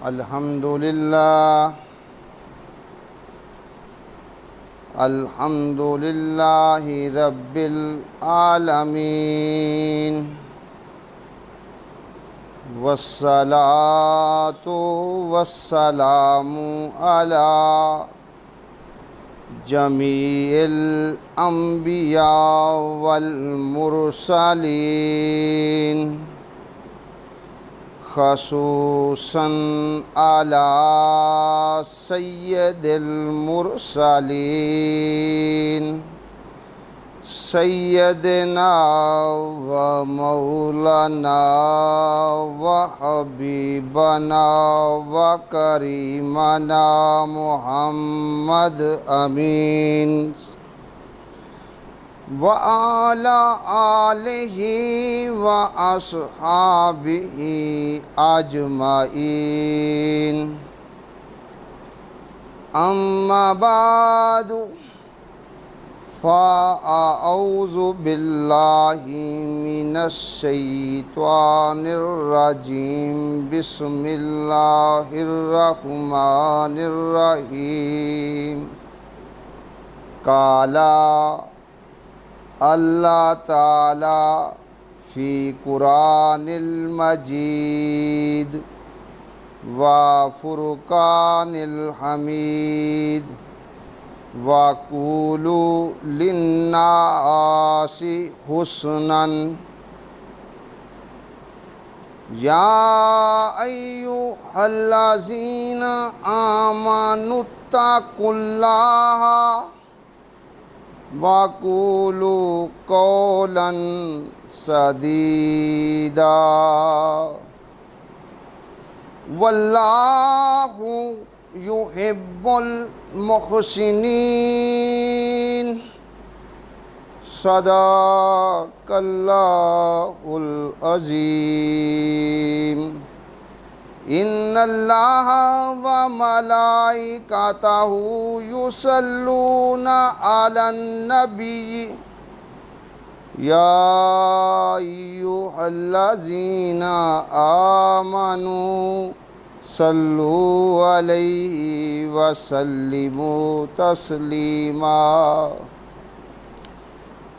الحمدللہ رب العالمین والصلاة والسلام علی جمیع الانبیاء والمرسلین خصوصاً علی سید المرسلین سیدنا و مولانا و حبیبنا و کریمنا محمد امین وعلی آلہ و اصحابہ اجمعین اما بعد فاعوذ باللہ من الشیطان الرجیم بسم اللہ الرحمن الرحیم قال اللہ تعالی فی قرآن المجید و فرقان الحمید وَقُولُوا لِلنَّاسِ حُسْنًا یا ایھا الذین آمنوا اتقوا اللہ وَقُولُوا قَوْلًا سَدیدًا واللہ یحب المحسنین صدق اللہ العظیم ان اللہ و ملائکتہ یصلون علی النبی یا ایھا الذین آمنوا صلو علیہ وسلموا تسلیما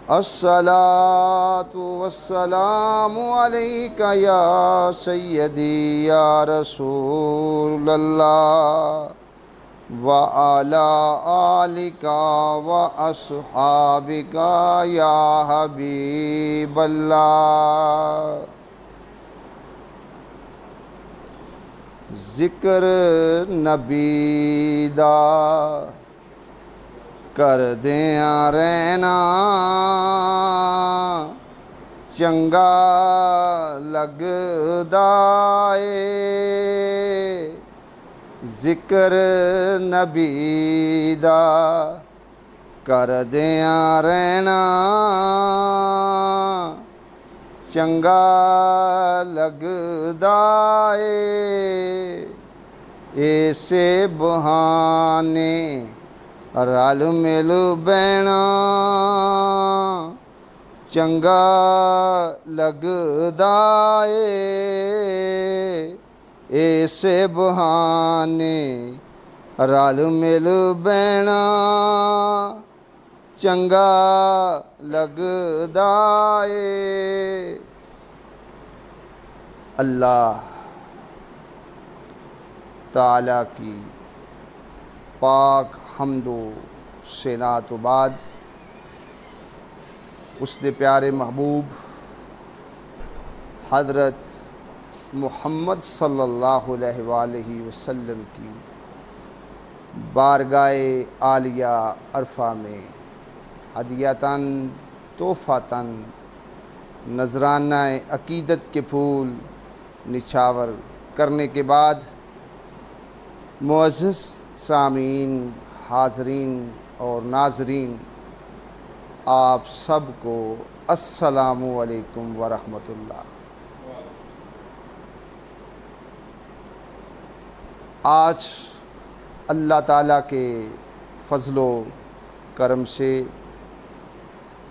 الصلاۃ والسلام علیک یا سیدی یا رسول اللہ وعلی آلک واصحابک یا حبیب اللہ ذکر نبی دا کر دیاں رہنا چنگا لگدا اے ذکر نبی دا کر دیاں رہنا چنگا لگدا اے ایسے بہانے رل مل بینا چنگا لگدا اے ایسے بہانے رل مل بینا چنگا لگدا اے اللہ تعالیٰ کی پاک حمد و ثنا تو بعد اس نے پیارے محبوب حضرت محمد صلی اللہ علیہ وآلہ وسلم کی بارگاہ عالیہ عرفہ میں ہدیۃً تحفۃً نذرانہ عقیدت کے پھول نچھاور کرنے کے بعد معزز سامعین، حاضرین اور ناظرین، آپ سب کو السلام علیکم ورحمۃ اللہ۔ آج اللہ تعالیٰ کے فضل و کرم سے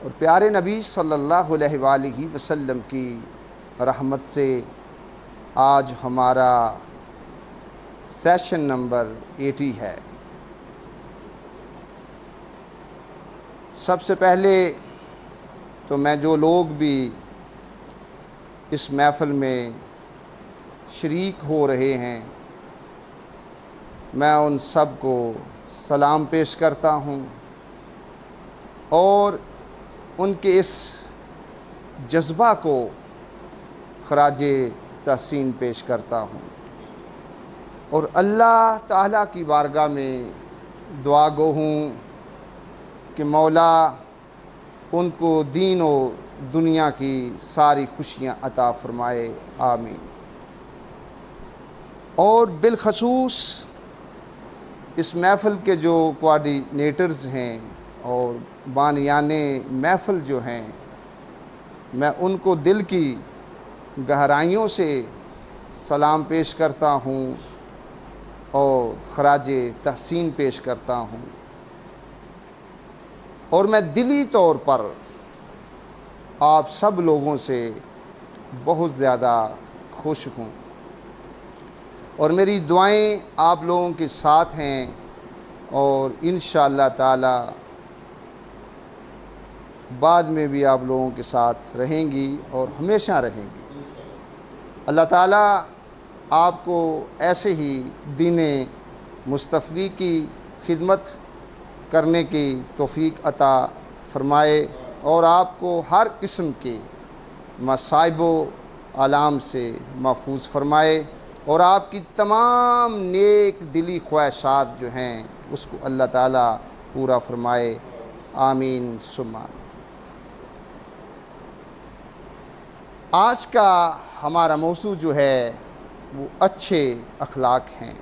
اور پیارے نبی صلی اللہ علیہ وآلہ وسلم کی رحمت سے آج ہمارا سیشن نمبر 80 ہے۔ سب سے پہلے تو میں جو لوگ بھی اس محفل میں شریک ہو رہے ہیں، میں ان سب کو سلام پیش کرتا ہوں اور ان کے اس جذبہ کو خراج تحسین پیش کرتا ہوں، اور اللہ تعالیٰ کی بارگاہ میں دعا گو ہوں کہ مولا ان کو دین و دنیا کی ساری خوشیاں عطا فرمائے، آمین۔ اور بالخصوص اس محفل کے جو کوآرڈینیٹرز ہیں اور بانیان محفل جو ہیں، میں ان کو دل کی گہرائیوں سے سلام پیش کرتا ہوں اور خراج تحسین پیش کرتا ہوں، اور میں دلی طور پر آپ سب لوگوں سے بہت زیادہ خوش ہوں، اور میری دعائیں آپ لوگوں کے ساتھ ہیں، اور انشاءاللہ تعالی بعد میں بھی آپ لوگوں کے ساتھ رہیں گی اور ہمیشہ رہیں گی۔ اللہ تعالیٰ آپ کو ایسے ہی دین مصطفی کی خدمت کرنے کی توفیق عطا فرمائے، اور آپ کو ہر قسم کے مصائب و آلام سے محفوظ فرمائے، اور آپ کی تمام نیک دلی خواہشات جو ہیں اس کو اللہ تعالیٰ پورا فرمائے، آمین ثم آمین۔ آج کا ہمارا موضوع جو ہے وہ اچھے اخلاق ہیں۔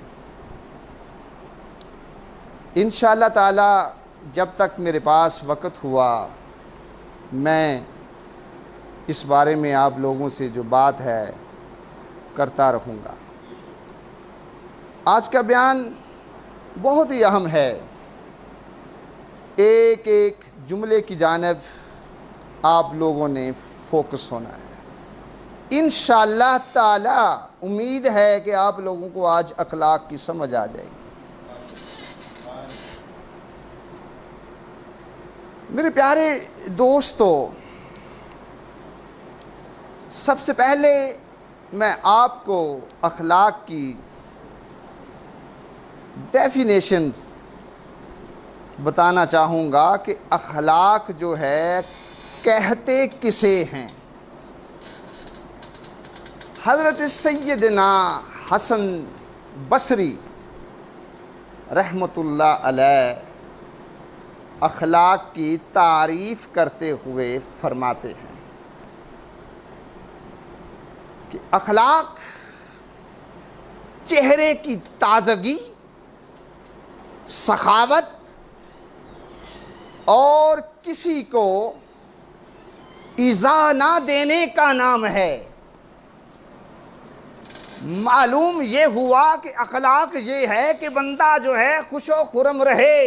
انشاءاللہ تعالی جب تک میرے پاس وقت ہوا میں اس بارے میں آپ لوگوں سے جو بات ہے کرتا رہوں گا۔ آج کا بیان بہت ہی اہم ہے، ایک ایک جملے کی جانب آپ لوگوں نے فوکس ہونا ہے۔ انشاءاللہ تعالی امید ہے کہ آپ لوگوں کو آج اخلاق کی سمجھ آ جائے گی۔ میرے پیارے دوستو، سب سے پہلے میں آپ کو اخلاق کی ڈیفینیشنز بتانا چاہوں گا کہ اخلاق جو ہے کہتے کسے ہیں۔ حضرت سیدنا حسن بصری رحمۃ اللہ علیہ اخلاق کی تعریف کرتے ہوئے فرماتے ہیں کہ اخلاق چہرے کی تازگی، سخاوت اور کسی کو ایذا نہ دینے کا نام ہے۔ معلوم یہ ہوا کہ اخلاق یہ ہے کہ بندہ جو ہے خوش و خرم رہے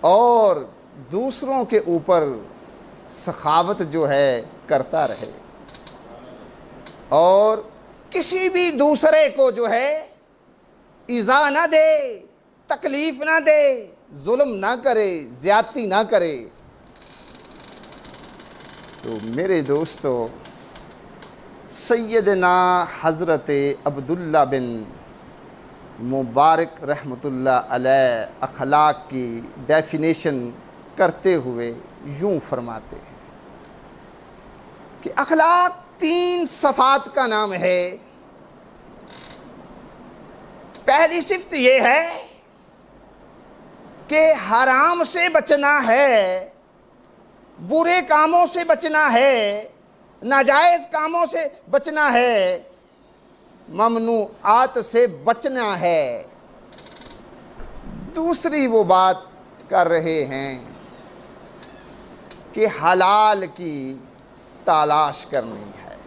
اور دوسروں کے اوپر سخاوت جو ہے کرتا رہے، اور کسی بھی دوسرے کو جو ہے ایذا نہ دے، تکلیف نہ دے، ظلم نہ کرے، زیادتی نہ کرے۔ تو میرے دوستو، سیدنا حضرت عبداللہ بن مبارک رحمۃ اللہ علیہ اخلاق کی ڈیفینیشن کرتے ہوئے یوں فرماتے ہیں کہ اخلاق 3 صفات کا نام ہے۔ پہلی صفت یہ ہے کہ حرام سے بچنا ہے، برے کاموں سے بچنا ہے، ناجائز کاموں سے بچنا ہے، ممنوعات سے بچنا ہے۔ دوسری وہ بات کر رہے ہیں کہ حلال کی تلاش کرنی ہے۔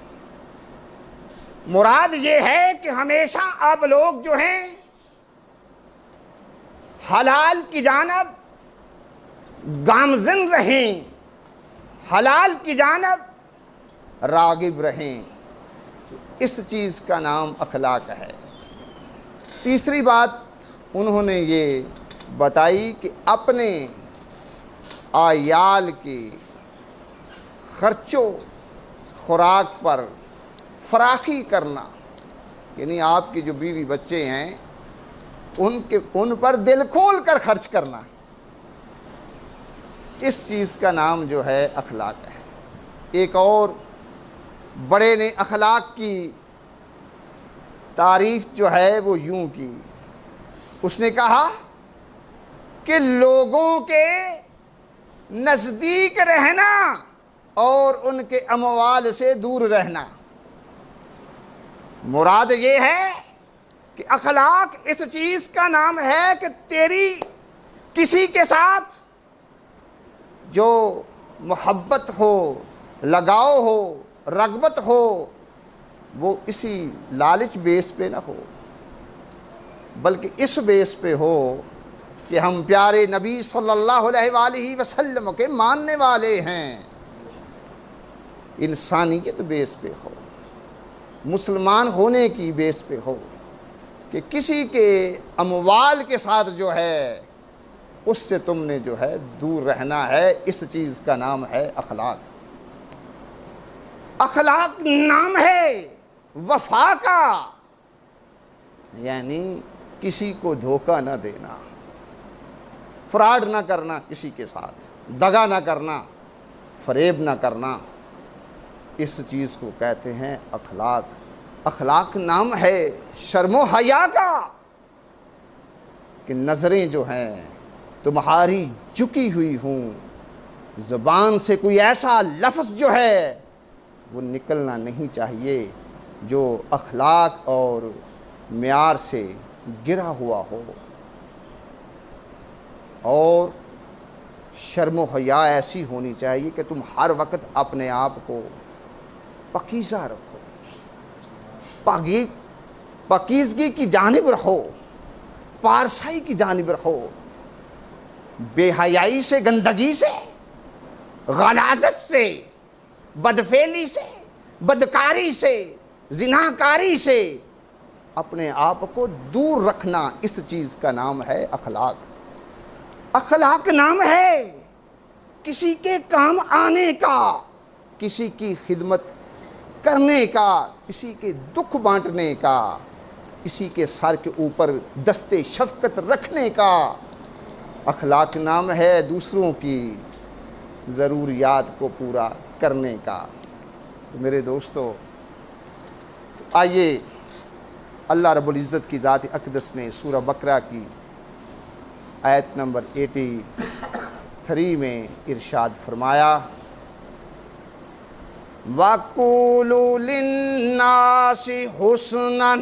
مراد یہ ہے کہ ہمیشہ آپ لوگ جو ہیں حلال کی جانب گامزن رہیں، حلال کی جانب راغب رہیں۔ اس چیز کا نام اخلاق ہے۔ تیسری بات انہوں نے یہ بتائی کہ اپنے عیال کے خرچ و خوراک پر فراخی کرنا، یعنی آپ کے جو بیوی بچے ہیں ان پر دل کھول کر خرچ کرنا، اس چیز کا نام جو ہے اخلاق ہے۔ ایک اور بڑے نے اخلاق کی تعریف جو ہے وہ یوں کی، اس نے کہا کہ لوگوں کے نزدیک رہنا اور ان کے اموال سے دور رہنا۔ مراد یہ ہے کہ اخلاق اس چیز کا نام ہے کہ تیری کسی کے ساتھ جو محبت ہو، لگاؤ ہو، رغبت ہو، وہ اسی لالچ بیس پہ نہ ہو، بلکہ اس بیس پہ ہو کہ ہم پیارے نبی صلی اللہ علیہ وآلہ وسلم کے ماننے والے ہیں۔ انسانیت بیس پہ ہو، مسلمان ہونے کی بیس پہ ہو، کہ کسی کے اموال کے ساتھ جو ہے اس سے تم نے جو ہے دور رہنا ہے۔ اس چیز کا نام ہے اخلاق۔ اخلاق نام ہے وفا کا، یعنی کسی کو دھوکہ نہ دینا، فراڈ نہ کرنا، کسی کے ساتھ دغا نہ کرنا، فریب نہ کرنا، اس چیز کو کہتے ہیں اخلاق۔ اخلاق نام ہے شرم و حیا کا، کہ نظریں جو ہیں تمہاری جھکی ہوئی ہوں، زبان سے کوئی ایسا لفظ جو ہے وہ نکلنا نہیں چاہیے جو اخلاق اور معیار سے گرا ہوا ہو، اور شرم و حیا ایسی ہونی چاہیے کہ تم ہر وقت اپنے آپ کو پاکیزہ رکھو، پاکیزگی کی جانب رہو، پارسائی کی جانب رہو، بے حیائی سے، گندگی سے، غلاظت سے، بدفعلی سے، بدکاری سے، زناکاری سے اپنے آپ کو دور رکھنا، اس چیز کا نام ہے اخلاق۔ اخلاق نام ہے کسی کے کام آنے کا، کسی کی خدمت کرنے کا، کسی کے دکھ بانٹنے کا، کسی کے سر کے اوپر دست شفقت رکھنے کا۔ اخلاق نام ہے دوسروں کی ضروریات کو پورا کرنے کا۔ میرے دوستو، آئیے اللہ رب العزت کی ذات اقدس نے سورہ بقرہ کی آیت نمبر 83 میں ارشاد فرمایا، وَقُولُوا لِلنَّاسِ حُسْنًا،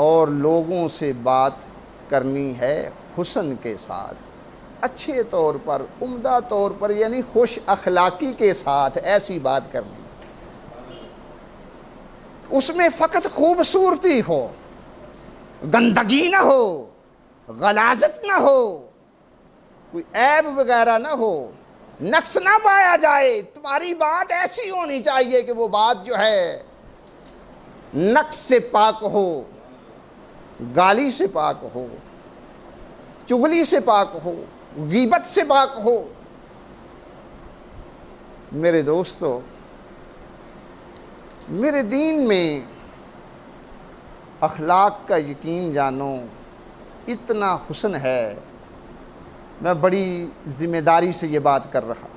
اور لوگوں سے بات کرنی ہے حسن کے ساتھ، اچھے طور پر، عمدہ طور پر، یعنی خوش اخلاقی کے ساتھ ایسی بات کرنی، اس میں فقط خوبصورتی ہو، گندگی نہ ہو، غلاظت نہ ہو، کوئی عیب وغیرہ نہ ہو، نقص نہ پایا جائے۔ تمہاری بات ایسی ہونی چاہیے کہ وہ بات جو ہے نقص سے پاک ہو، گالی سے پاک ہو، چغلی سے پاک ہو، غیبت سے پاک ہو۔ میرے دوستو، میرے دین میں اخلاق کا یقین جانو اتنا حسن ہے، میں بڑی ذمہ داری سے یہ بات کر رہا،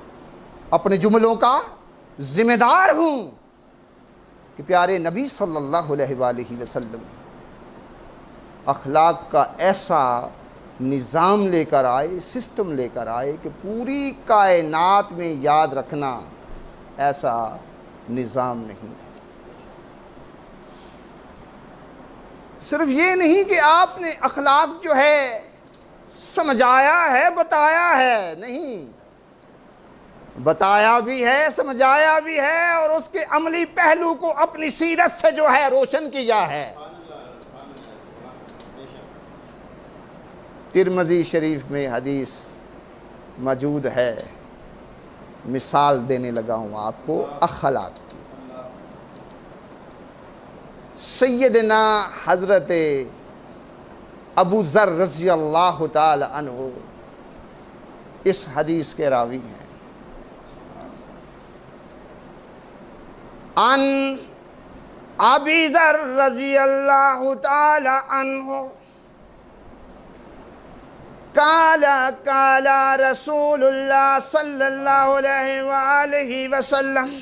اپنے جملوں کا ذمہ دار ہوں کہ پیارے نبی صلی اللہ علیہ وآلہ وسلم اخلاق کا ایسا نظام لے کر آئے، سسٹم لے کر آئے کہ پوری کائنات میں یاد رکھنا ایسا نظام نہیں ہے۔ صرف یہ نہیں کہ آپ نے اخلاق جو ہے سمجھایا ہے، بتایا ہے، نہیں، بتایا بھی ہے، سمجھایا بھی ہے، اور اس کے عملی پہلو کو اپنی سیرت سے جو ہے روشن کیا ہے۔ ترمذی شریف میں حدیث موجود ہے، مثال دینے لگا ہوں آپ کو اخلاق کی۔ سیدنا حضرت ابو ذر رضی اللہ تعالی عنہ اس حدیث کے راوی ہیں۔ ان ابی ذر رضی اللہ تعالی عنہ قال قال رسول اللہ صلی اللہ علیہ وآلہ وسلم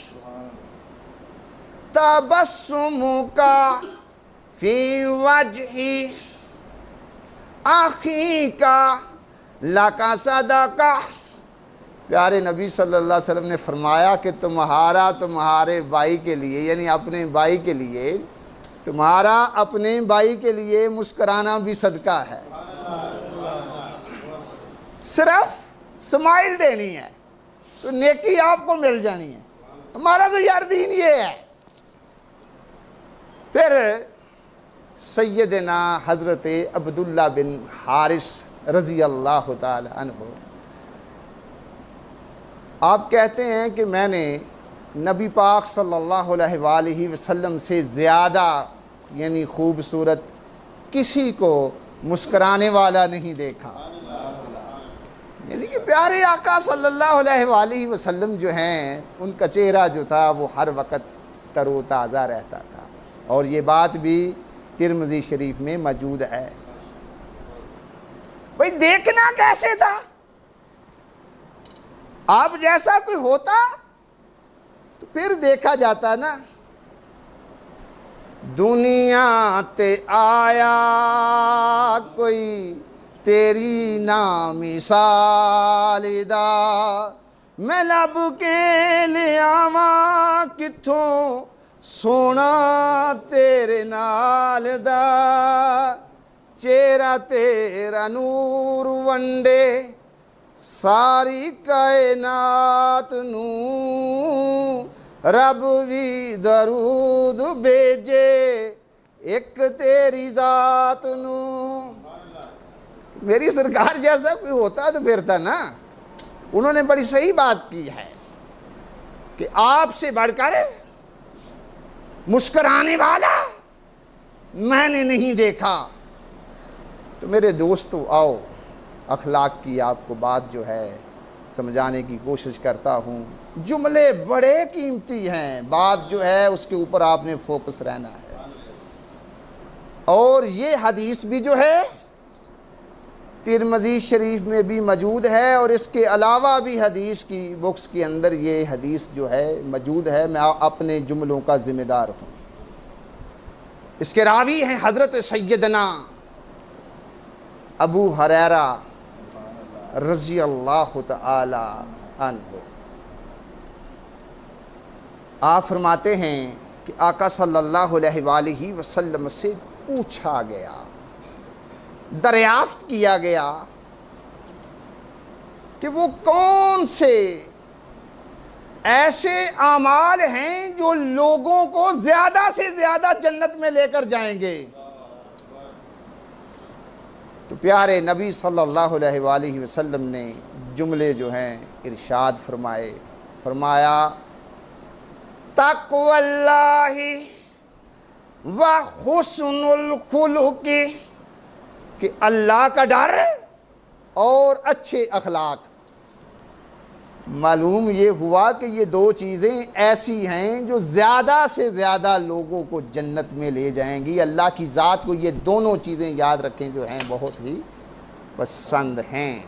تبسمک فی وجہ اخیک لک صدقہ۔ پیارے نبی صلی اللہ علیہ وسلم نے فرمایا کہ تمہارے بھائی کے لیے، یعنی اپنے بھائی کے لیے، تمہارا اپنے بھائی کے لیے مسکرانا بھی صدقہ ہے۔ صرف سمائل دینی ہے تو نیکی آپ کو مل جانی ہے۔ ہمارا تو یار دین یہ ہے۔ پھر سیدنا حضرت عبداللہ بن حارث رضی اللہ تعالی عنہ آپ کہتے ہیں کہ میں نے نبی پاک صلی اللہ علیہ وآلہ وسلم سے زیادہ یعنی خوبصورت کسی کو مسکرانے والا نہیں دیکھا۔ یعنی کہ پیارے آقا صلی اللہ علیہ وآلہ وسلم جو ہیں، ان کا چہرہ جو تھا وہ ہر وقت تر و تازہ رہتا تھا، اور یہ بات بھی ترمذی شریف میں موجود ہے۔ بھئی دیکھنا کیسے تھا؟ آپ جیسا کوئی ہوتا تو پھر دیکھا جاتا نا۔ دنیا تے آیا کوئی تیری نا مثال دا، میں لب کے لے آواں کتھوں سونا تیرے نال دا، چہرہ تیرا نور ونڈے ساری کائنات نو، رب بھی درود بھیجے ایک تیری ذات نو۔ میری سرکار جیسا کوئی ہوتا تو پھر تھا نا۔ انہوں نے بڑی صحیح بات کی ہے کہ آپ سے بڑھ کر مسکرانے والا میں نے نہیں دیکھا۔ تو میرے دوستو آؤ، اخلاق کی آپ کو بات جو ہے سمجھانے کی کوشش کرتا ہوں۔ جملے بڑے قیمتی ہیں، بات جو ہے اس کے اوپر آپ نے فوکس رہنا ہے۔ اور یہ حدیث بھی جو ہے ترمذی شریف میں بھی موجود ہے، اور اس کے علاوہ بھی حدیث کی بکس کے اندر یہ حدیث جو ہے موجود ہے۔ میں اپنے جملوں کا ذمہ دار ہوں۔ اس کے راوی ہیں حضرت سیدنا ابو ہریرہ رضی اللہ تعالی عنہ۔ آپ فرماتے ہیں کہ آقا صلی اللہ علیہ وآلہ وسلم سے پوچھا گیا، دریافت کیا گیا کہ وہ کون سے ایسے اعمال ہیں جو لوگوں کو زیادہ سے زیادہ جنت میں لے کر جائیں گے۔ تو پیارے نبی صلی اللہ علیہ وآلہ وسلم نے جملے جو ہیں ارشاد فرمایا تقوی اللہ و حسن الخلق، کہ اللہ کا ڈر اور اچھے اخلاق۔ معلوم یہ ہوا کہ یہ دو چیزیں ایسی ہیں جو زیادہ سے زیادہ لوگوں کو جنت میں لے جائیں گی۔ اللہ کی ذات کو یہ دونوں چیزیں یاد رکھیں جو ہیں بہت ہی پسند ہیں۔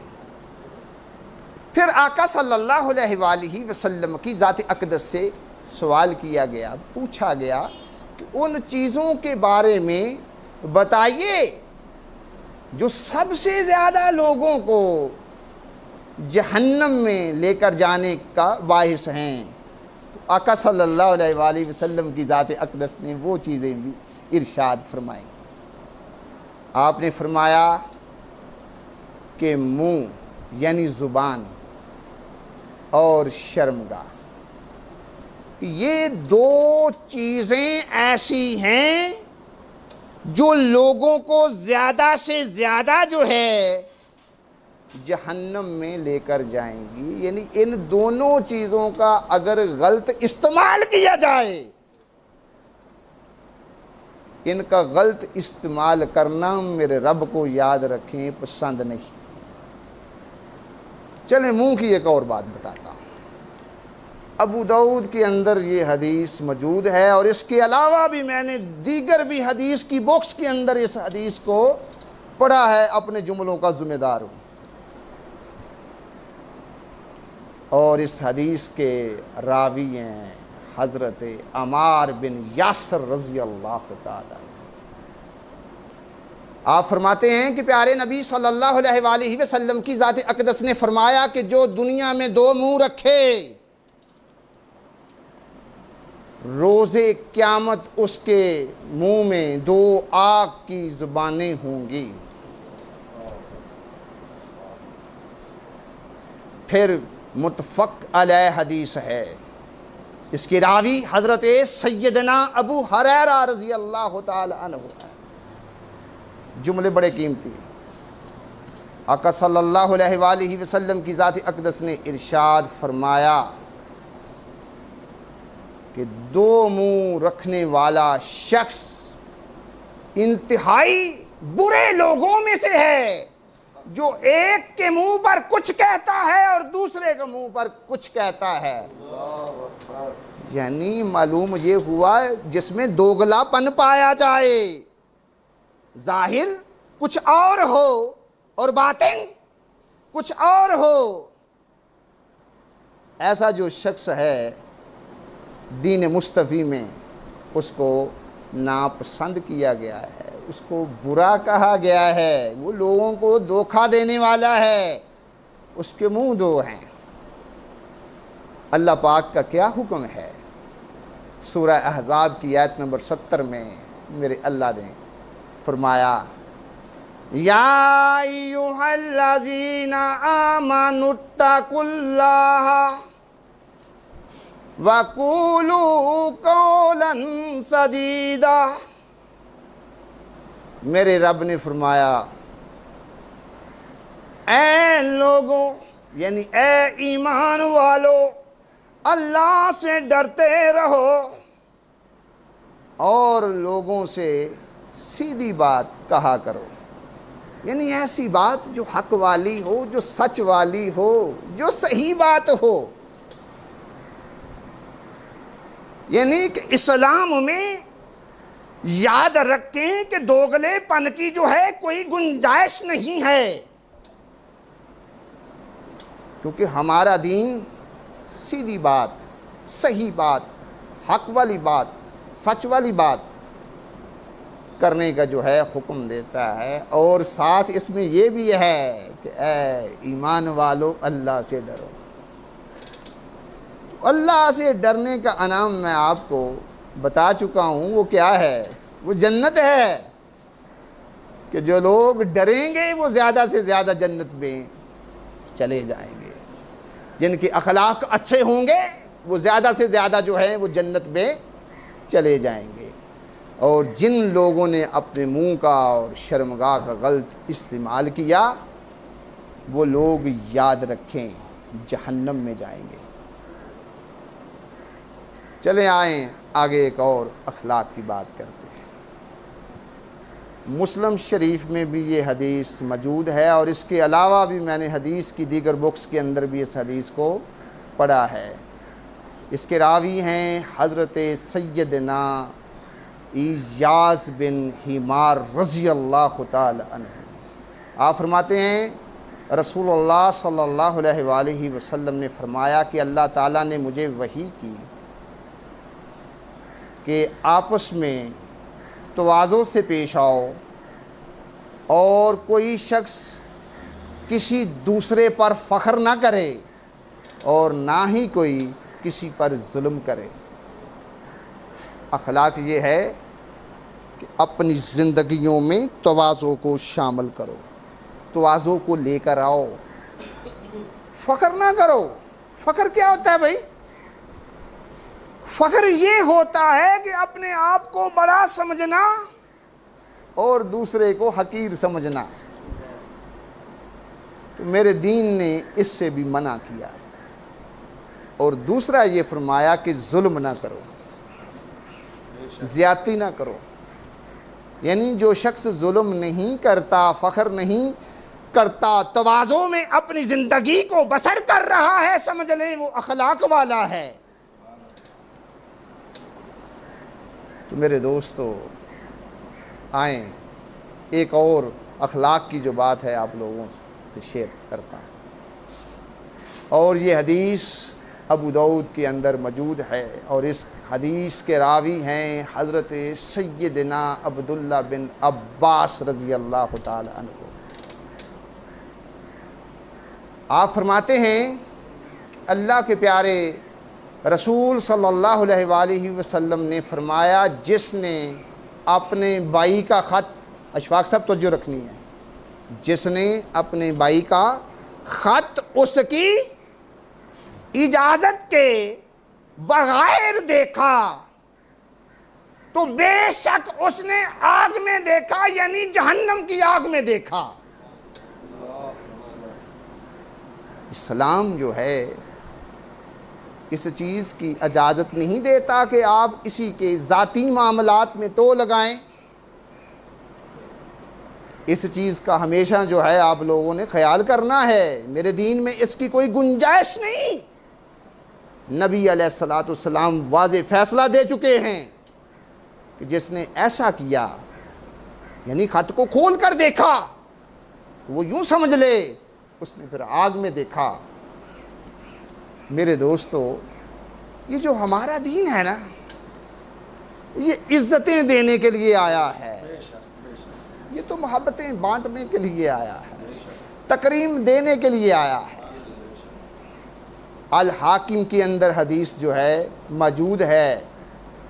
پھر آقا صلی اللہ علیہ وآلہ وسلم کی ذات اقدس سے سوال کیا گیا، پوچھا گیا کہ ان چیزوں کے بارے میں بتائیے جو سب سے زیادہ لوگوں کو جہنم میں لے کر جانے کا باعث ہیں۔ تو آقا صلی اللہ علیہ وآلہ وسلم کی ذات اقدس نے وہ چیزیں بھی ارشاد فرمائیں۔ آپ نے فرمایا کہ منہ یعنی زبان اور شرمگاہ، یہ دو چیزیں ایسی ہیں جو لوگوں کو زیادہ سے زیادہ جو ہے جہنم میں لے کر جائیں گی۔ یعنی ان دونوں چیزوں کا اگر غلط استعمال کیا جائے ان کا غلط استعمال کرنا میرے رب کو یاد رکھیں پسند نہیں۔ چلیں منہ کی ایک اور بات بتاتا ہوں۔ ابو داؤد کے اندر یہ حدیث موجود ہے، اور اس کے علاوہ بھی میں نے دیگر بھی حدیث کی بکس کے اندر اس حدیث کو پڑھا ہے، اپنے جملوں کا ذمہ دار ہوں۔ اور اس حدیث کے راوی ہیں حضرت عمار بن یاسر رضی اللہ تعالی۔ آپ فرماتے ہیں کہ پیارے نبی صلی اللہ علیہ وآلہ وسلم کی ذات اقدس نے فرمایا کہ جو دنیا میں دو منہ رکھے، روز قیامت اس کے منہ میں دو آگ کی زبانیں ہوں گی۔ پھر متفق علیہ حدیث ہے، اس کی راوی حضرت سیدنا ابو ہریرہ رضی اللہ تعالی عنہ ہے۔ جملے بڑے قیمتی ہیں۔ آقا صلی اللہ علیہ وآلہ وسلم کی ذات اقدس نے ارشاد فرمایا کہ دو منہ رکھنے والا شخص انتہائی برے لوگوں میں سے ہے، جو ایک کے منہ پر کچھ کہتا ہے اور دوسرے کے منہ پر کچھ کہتا ہے۔ یعنی معلوم یہ ہوا جس میں دوگلا پن پایا جائے، ظاہر کچھ اور ہو اور باطن کچھ اور ہو، ایسا جو شخص ہے دین مصطفی میں اس کو ناپسند کیا گیا ہے، اس کو برا کہا گیا ہے، وہ لوگوں کو دھوکہ دینے والا ہے، اس کے منہ دو ہیں۔ اللہ پاک کا کیا حکم ہے؟ سورہ احزاب کی آیت نمبر 70 میں میرے اللہ نے فرمایا یا ایھا الذین آمنوا اتقوا اللہ وَقُولُوا قَوْلًا سَدِیدًا۔ میرے رب نے فرمایا اے لوگوں، یعنی اے ایمان والو، اللہ سے ڈرتے رہو اور لوگوں سے سیدھی بات کہا کرو، یعنی ایسی بات جو حق والی ہو، جو سچ والی ہو، جو صحیح بات ہو۔ یعنی کہ اسلام میں یاد رکھیں کہ دوگلے پن کی جو ہے کوئی گنجائش نہیں ہے، کیونکہ ہمارا دین سیدھی بات، صحیح بات، حق والی بات، سچ والی بات کرنے کا جو ہے حکم دیتا ہے، اور ساتھ اس میں یہ بھی ہے کہ اے ایمان والو اللہ سے ڈرو۔ اللہ سے ڈرنے کا انعام میں آپ کو بتا چکا ہوں، وہ کیا ہے؟ وہ جنت ہے، کہ جو لوگ ڈریں گے وہ زیادہ سے زیادہ جنت میں چلے جائیں گے، جن کے اخلاق اچھے ہوں گے وہ زیادہ سے زیادہ جو ہے وہ جنت میں چلے جائیں گے، اور جن لوگوں نے اپنے منہ کا اور شرمگاہ کا غلط استعمال کیا وہ لوگ یاد رکھیں جہنم میں جائیں گے۔ چلیں آئیں آگے ایک اور اخلاق کی بات کرتے ہیں۔ مسلم شریف میں بھی یہ حدیث موجود ہے، اور اس کے علاوہ بھی میں نے حدیث کی دیگر بکس کے اندر بھی اس حدیث کو پڑھا ہے۔ اس کے راوی ہیں حضرت سیدنا ایاس بن حمار رضی اللہ تعالی عنہ۔ آپ فرماتے ہیں رسول اللہ صلی اللہ علیہ وآلہ وسلم نے فرمایا کہ اللہ تعالیٰ نے مجھے وحی کی کہ آپس میں تواضع سے پیش آؤ، اور کوئی شخص کسی دوسرے پر فخر نہ کرے اور نہ ہی کوئی کسی پر ظلم کرے۔ اخلاق یہ ہے کہ اپنی زندگیوں میں تواضع کو شامل کرو، تواضع کو لے کر آؤ، فخر نہ کرو۔ فخر کیا ہوتا ہے بھائی؟ فخر یہ ہوتا ہے کہ اپنے آپ کو بڑا سمجھنا اور دوسرے کو حقیر سمجھنا۔ تو میرے دین نے اس سے بھی منع کیا، اور دوسرا یہ فرمایا کہ ظلم نہ کرو، زیادتی نہ کرو، یعنی جو شخص ظلم نہیں کرتا، فخر نہیں کرتا، تواضع میں اپنی زندگی کو بسر کر رہا ہے، سمجھ لیں وہ اخلاق والا ہے۔ تو میرے دوستو آئیں ایک اور اخلاق کی جو بات ہے آپ لوگوں سے شیئر کرتا ہوں، اور یہ حدیث ابو داؤد کے اندر موجود ہے، اور اس حدیث کے راوی ہیں حضرت سیدنا عبداللہ بن عباس رضی اللہ تعالی عنہ۔ آپ فرماتے ہیں اللہ کے پیارے رسول صلی اللہ علیہ وآلہ وسلم نے فرمایا، جس نے اپنے بھائی کا خط، اشفاق صاحب توجہ رکھنی ہے، جس نے اپنے بھائی کا خط اس کی اجازت کے بغیر دیکھا تو بے شک اس نے آگ میں دیکھا، یعنی جہنم کی آگ میں دیکھا۔ اسلام جو ہے اس چیز کی اجازت نہیں دیتا کہ آپ کسی کے ذاتی معاملات میں ٹو لگائیں۔ اس چیز کا ہمیشہ جو ہے آپ لوگوں نے خیال کرنا ہے، میرے دین میں اس کی کوئی گنجائش نہیں۔ نبی علیہ السلام واضح فیصلہ دے چکے ہیں کہ جس نے ایسا کیا، یعنی خط کو کھول کر دیکھا، وہ یوں سمجھ لے اس نے پھر آگ میں دیکھا۔ میرے دوستو یہ جو ہمارا دین ہے نا، یہ عزتیں دینے کے لیے آیا ہے، یہ تو محبتیں بانٹنے کے لیے آیا ہے، تکریم دینے کے لیے آیا ہے۔ الحاکم کے اندر حدیث جو ہے موجود ہے،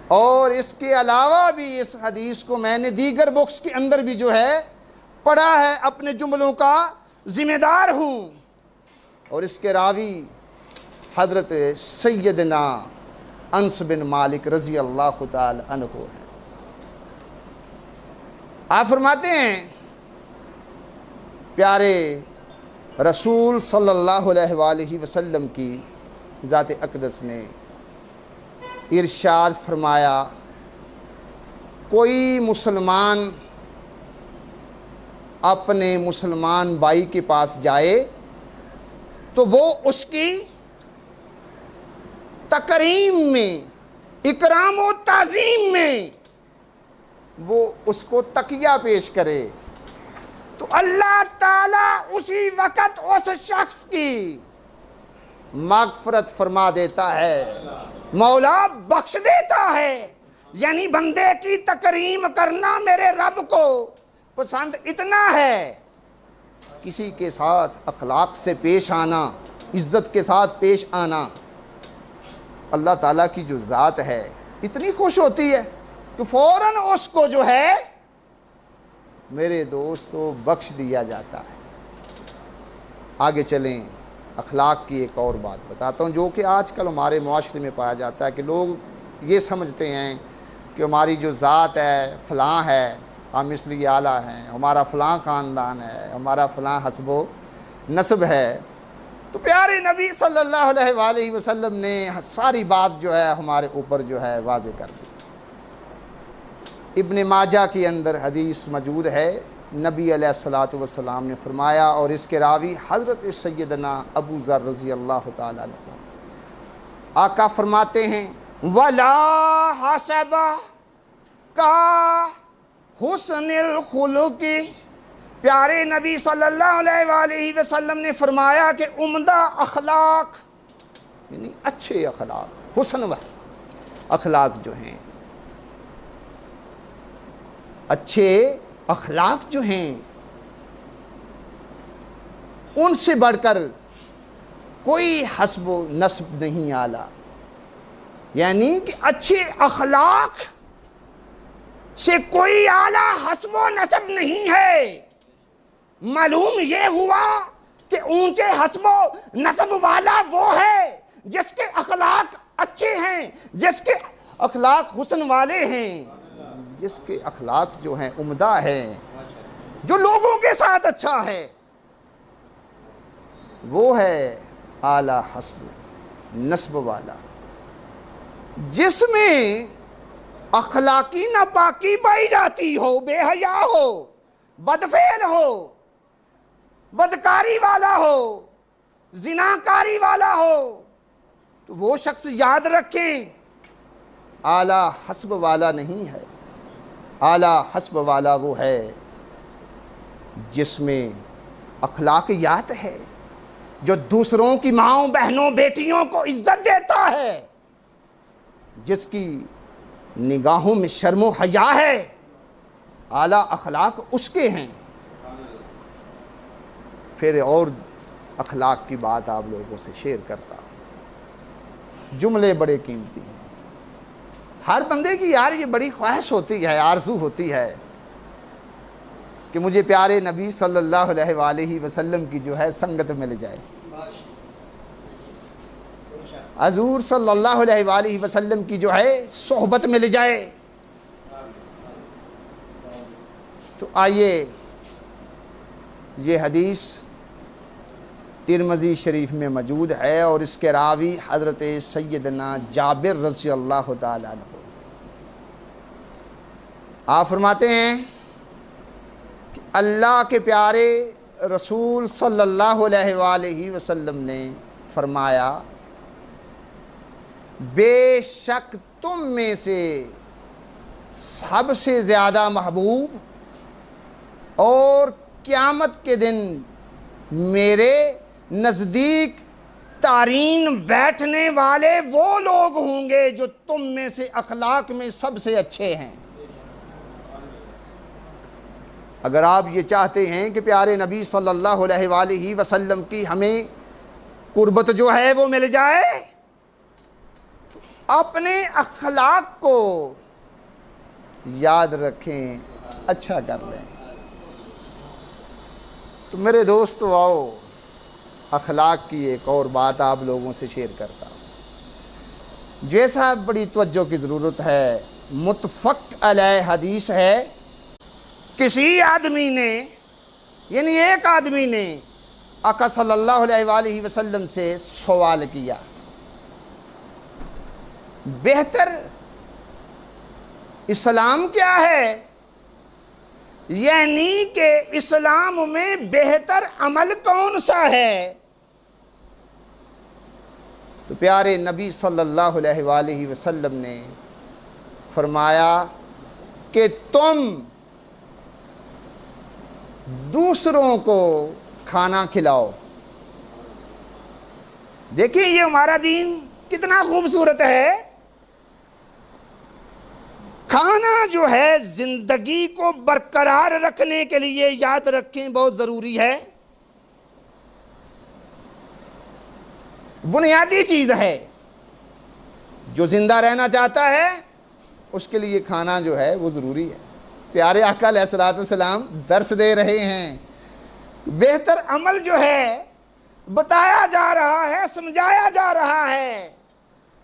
اور اس کے علاوہ بھی اس حدیث کو میں نے دیگر بکس کے اندر بھی جو ہے پڑھا ہے، اپنے جملوں کا ذمہ دار ہوں۔ اور اس کے راوی حضرت سیدنا انس بن مالک رضی اللہ تعالی عنہ ہے۔ آپ فرماتے ہیں پیارے رسول صلی اللہ علیہ وآلہ وسلم کی ذات اقدس نے ارشاد فرمایا، کوئی مسلمان اپنے مسلمان بھائی کے پاس جائے تو وہ اس کی تکریم میں، اکرام و تعظیم میں وہ اس کو تقیہ پیش کرے، تو اللہ تعالیٰ اسی وقت اس شخص کی مغفرت فرما دیتا ہے، مولا بخش دیتا ہے۔ یعنی بندے کی تکریم کرنا میرے رب کو پسند اتنا ہے، کسی کے ساتھ اخلاق سے پیش آنا، عزت کے ساتھ پیش آنا، اللہ تعالیٰ کی جو ذات ہے اتنی خوش ہوتی ہے کہ فوراً اس کو جو ہے میرے دوستو بخش دیا جاتا ہے۔ آگے چلیں، اخلاق کی ایک اور بات بتاتا ہوں جو کہ آج کل ہمارے معاشرے میں پایا جاتا ہے کہ لوگ یہ سمجھتے ہیں کہ ہماری جو ذات ہے فلاں ہے، ہم اس لیے اعلیٰ ہیں، ہمارا فلاں خاندان ہے، ہمارا فلاں حسب و نسب ہے۔ تو پیارے نبی صلی اللہ علیہ وآلہ وسلم نے ساری بات جو ہے ہمارے اوپر جو ہے واضح کر دی۔ ابن ماجہ کے اندر حدیث موجود ہے، نبی علیہ السلام نے فرمایا، اور اس کے راوی حضرت سیدنا ابو ذر رضی اللہ تعالیٰ عنہ، آقا فرماتے ہیں وَلَا حَسَبَ کا حسن الخلق، پیارے نبی صلی اللہ علیہ وآلہ وسلم نے فرمایا کہ عمدہ اخلاق، یعنی اچھے اخلاق، حسن اخلاق جو ہیں، اچھے اخلاق جو ہیں، ان سے بڑھ کر کوئی حسب و نسب نہیں آلہ، یعنی کہ اچھے اخلاق سے کوئی اعلیٰ حسب و نسب نہیں ہے۔ معلوم یہ ہوا کہ اونچے حسب و نسب والا وہ ہے جس کے اخلاق اچھے ہیں، جس کے اخلاق حسن والے ہیں، جس کے اخلاق جو ہیں عمدہ ہیں، جو لوگوں کے ساتھ اچھا ہے، وہ ہے اعلیٰ حسب نسب والا، جس میں اخلاقی ناپاکی پائی جاتی ہو، بے حیا ہو، بدفعل ہو، بدکاری والا ہو، زناکاری والا ہو، تو وہ شخص یاد رکھیں اعلیٰ حسب والا نہیں ہے۔ اعلیٰ حسب والا وہ ہے جس میں اخلاقیات ہے، جو دوسروں کی ماؤں بہنوں بیٹیوں کو عزت دیتا ہے، جس کی نگاہوں میں شرم و حیا ہے۔ اعلیٰ اخلاق اس کے ہیں۔ پھر اور اخلاق کی بات آپ لوگوں سے شیئر کرتا ہوں۔ جملے بڑے قیمتی ہیں۔ ہر بندے کی یار یہ بڑی خواہش ہوتی ہے، آرزو ہوتی ہے کہ مجھے پیارے نبی صلی اللہ علیہ وآلہ وسلم کی جو ہے سنگت مل جائے، حضور صلی اللہ علیہ وآلہ وسلم کی جو ہے صحبت مل جائے۔ تو آئیے یہ حدیث ترمذی شریف میں موجود ہے اور اس کے راوی حضرت سیدنا جابر رضی اللہ تعالیٰ عنہ۔ آپ فرماتے ہیں کہ اللہ کے پیارے رسول صلی اللہ علیہ وآلہ وسلم نے فرمایا، بے شک تم میں سے سب سے زیادہ محبوب اور قیامت کے دن میرے نزدیک تارین بیٹھنے والے وہ لوگ ہوں گے جو تم میں سے اخلاق میں سب سے اچھے ہیں۔ اگر آپ یہ چاہتے ہیں کہ پیارے نبی صلی اللہ علیہ وآلہ وسلم کی ہمیں قربت جو ہے وہ مل جائے، اپنے اخلاق کو یاد رکھیں، اچھا کر لیں۔ تو میرے دوستو آؤ اخلاق کی ایک اور بات آپ لوگوں سے شیئر کرتا ہوں، جیسا بڑی توجہ کی ضرورت ہے۔ متفق علیہ حدیث ہے، کسی آدمی نے یعنی ایک آدمی نے آقا صلی اللہ علیہ وآلہ وسلم سے سوال کیا، بہتر اسلام کیا ہے؟ یعنی کہ اسلام میں بہتر عمل کون سا ہے؟ تو پیارے نبی صلی اللہ علیہ وآلہ وسلم نے فرمایا کہ تم دوسروں کو کھانا کھلاؤ۔ دیکھیں یہ ہمارا دین کتنا خوبصورت ہے۔ کھانا جو ہے زندگی کو برقرار رکھنے کے لیے یاد رکھیں بہت ضروری ہے، بنیادی چیز ہے۔ جو زندہ رہنا چاہتا ہے اس کے لیے کھانا جو ہے وہ ضروری ہے۔ پیارے آقا علیہ الصلوۃ والسلام درس دے رہے ہیں، بہتر عمل جو ہے بتایا جا رہا ہے، سمجھایا جا رہا ہے،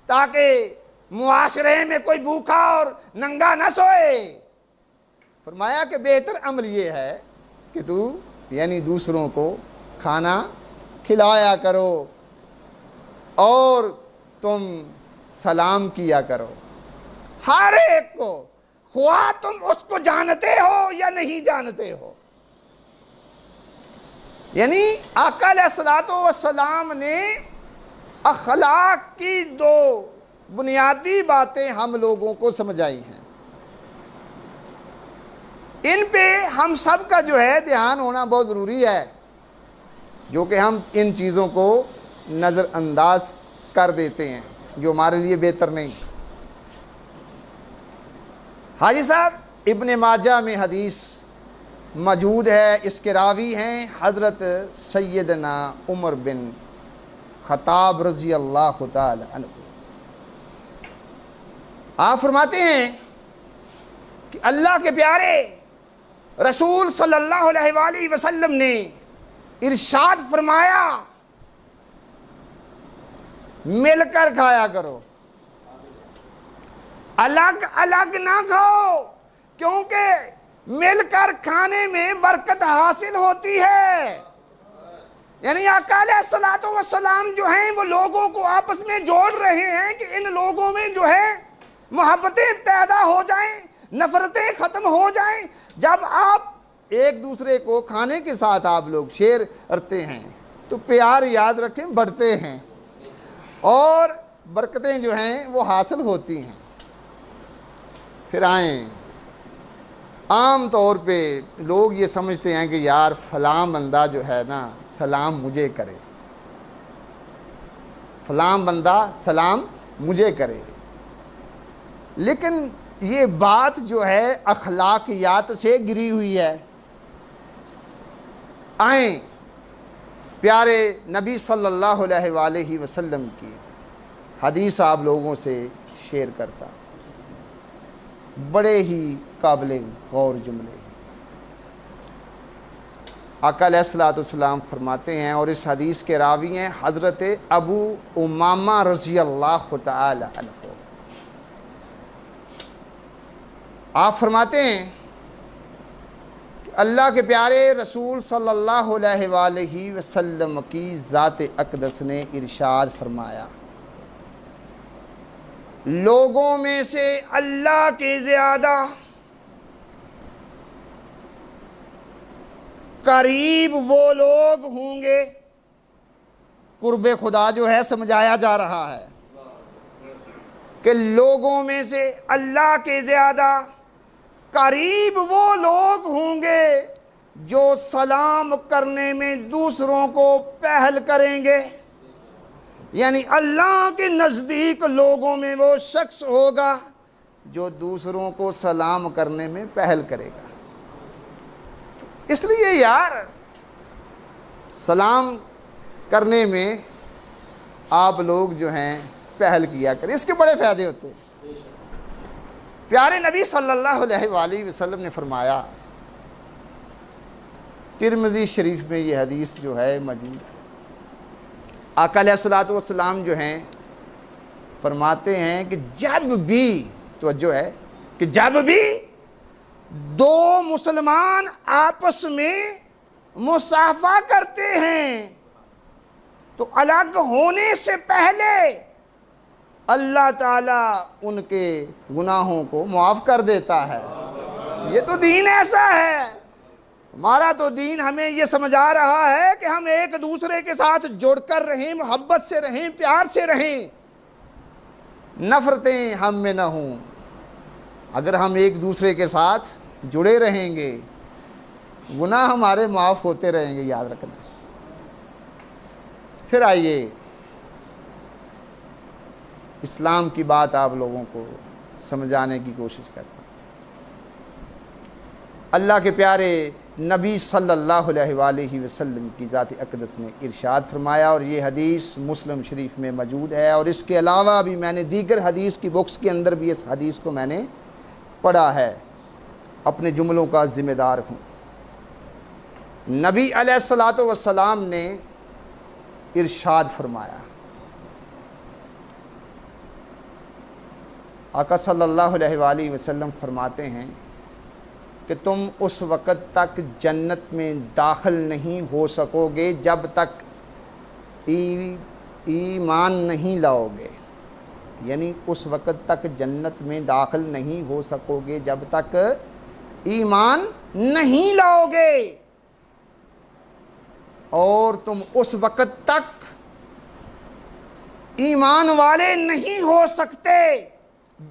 تاکہ معاشرے میں کوئی بھوکا اور ننگا نہ سوئے۔ فرمایا کہ بہتر عمل یہ ہے کہ تو یعنی دوسروں کو کھانا کھلایا کرو اور تم سلام کیا کرو ہر ایک کو، خواہ تم اس کو جانتے ہو یا نہیں جانتے ہو۔ یعنی آقا علیہ الصلوۃ والسلام نے اخلاق کی دو بنیادی باتیں ہم لوگوں کو سمجھائی ہیں، ان پہ ہم سب کا جو ہے دھیان ہونا بہت ضروری ہے، جو کہ ہم ان چیزوں کو نظر انداز کر دیتے ہیں، جو ہمارے لیے بہتر نہیں۔ حاجی صاحب ابن ماجہ میں حدیث موجود ہے، اس کے راوی ہیں حضرت سیدنا عمر بن خطاب رضی اللہ تعالی عنہ۔ آپ فرماتے ہیں کہ اللہ کے پیارے رسول صلی اللہ علیہ وآلہ وسلم نے ارشاد فرمایا، مل کر کھایا کرو، الگ الگ نہ کھاؤ، کیونکہ مل کر کھانے میں برکت حاصل ہوتی ہے۔ یعنی آقا علیہ الصلوۃ والسلام جو ہیں وہ لوگوں کو آپس میں جوڑ رہے ہیں کہ ان لوگوں میں جو ہے محبتیں پیدا ہو جائیں، نفرتیں ختم ہو جائیں۔ جب آپ ایک دوسرے کو کھانے کے ساتھ آپ لوگ شیئر کرتے ہیں تو پیار یاد رکھیں بڑھتے ہیں اور برکتیں جو ہیں وہ حاصل ہوتی ہیں۔ پھر آئیں، عام طور پہ لوگ یہ سمجھتے ہیں کہ یار فلاں بندہ جو ہے نا سلام مجھے کرے، فلاں بندہ سلام مجھے کرے، لیکن یہ بات جو ہے اخلاقیات سے گری ہوئی ہے۔ آئیں پیارے نبی صلی اللہ علیہ وآلہ وسلم کی حدیث آپ لوگوں سے شیئر کرتا، بڑے ہی قابل غور جملے۔ آقا علیہ السلام فرماتے ہیں، اور اس حدیث کے راوی ہیں حضرت ابو امامہ رضی اللہ تعالی عنہ۔ آپ فرماتے ہیں کہ اللہ کے پیارے رسول صلی اللہ علیہ وآلہ وسلم کی ذات اقدس نے ارشاد فرمایا، لوگوں میں سے اللہ کے زیادہ قریب وہ لوگ ہوں گے، قرب خدا جو ہے سمجھایا جا رہا ہے کہ لوگوں میں سے اللہ کے زیادہ قریب وہ لوگ ہوں گے جو سلام کرنے میں دوسروں کو پہل کریں گے۔ یعنی اللہ کے نزدیک لوگوں میں وہ شخص ہوگا جو دوسروں کو سلام کرنے میں پہل کرے گا۔ اس لیے یار سلام کرنے میں آپ لوگ جو ہیں پہل کیا کریں، اس کے بڑے فائدے ہوتے ہیں۔ پیارے نبی صلی اللہ علیہ وآلہ وسلم نے فرمایا، ترمذی شریف میں یہ حدیث جو ہے موجود ہے، آقا علیہ السلام جو ہیں فرماتے ہیں کہ جب بھی توجہ ہے کہ جب بھی دو مسلمان آپس میں مصافحہ کرتے ہیں تو الگ ہونے سے پہلے اللہ تعالیٰ ان کے گناہوں کو معاف کر دیتا ہے۔ یہ تو دین ایسا ہے، ہمارا تو دین ہمیں یہ سمجھا رہا ہے کہ ہم ایک دوسرے کے ساتھ جڑ کر رہیں، محبت سے رہیں، پیار سے رہیں، نفرتیں ہم میں نہ ہوں۔ اگر ہم ایک دوسرے کے ساتھ جڑے رہیں گے گناہ ہمارے معاف ہوتے رہیں گے، یاد رکھنا۔ پھر آئیے اسلام کی بات آپ لوگوں کو سمجھانے کی کوشش کرتا ہوں۔ اللہ کے پیارے نبی صلی اللہ علیہ وآلہ وسلم کی ذات اقدس نے ارشاد فرمایا، اور یہ حدیث مسلم شریف میں موجود ہے، اور اس کے علاوہ بھی میں نے دیگر حدیث کی بکس کے اندر بھی اس حدیث کو میں نے پڑھا ہے، اپنے جملوں کا ذمہ دار ہوں۔ نبی علیہ السلام نے ارشاد فرمایا، آقا صلی اللہ علیہ وآلہ وسلم فرماتے ہیں کہ تم اس وقت تک جنت میں داخل نہیں ہو سکو گے جب تک ایمان نہیں لاؤ گے۔ یعنی اس وقت تک جنت میں داخل نہیں ہو سکو گے جب تک ایمان نہیں لاؤ گے، اور تم اس وقت تک ایمان والے نہیں ہو سکتے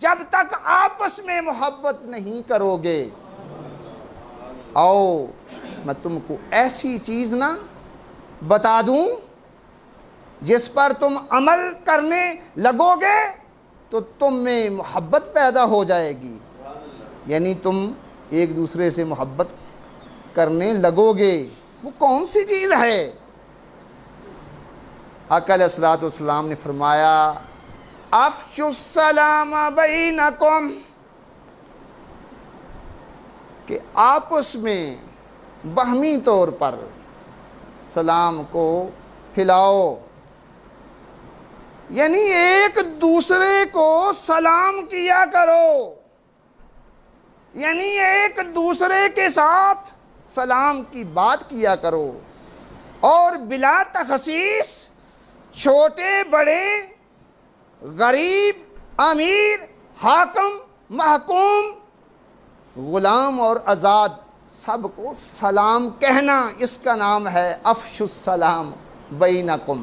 جب تک آپس میں محبت نہیں کرو گے۔ آؤ میں تم کو ایسی چیز نہ بتا دوں جس پر تم عمل کرنے لگو گے تو تم میں محبت پیدا ہو جائے گی، یعنی تم ایک دوسرے سے محبت کرنے لگو گے۔ وہ کون سی چیز ہے؟ آقا علیہ السلام نے فرمایا، افشوا السلام بینکم، کہ آپس میں باہمی طور پر سلام کو پھیلاؤ، یعنی ایک دوسرے کو سلام کیا کرو، یعنی ایک دوسرے کے ساتھ سلام کی بات کیا کرو، اور بلا تخصیص چھوٹے بڑے، غریب امیر، حاکم، محکوم، غلام اور آزاد، سب کو سلام کہنا، اس کا نام ہے افشوا السلام بینکم۔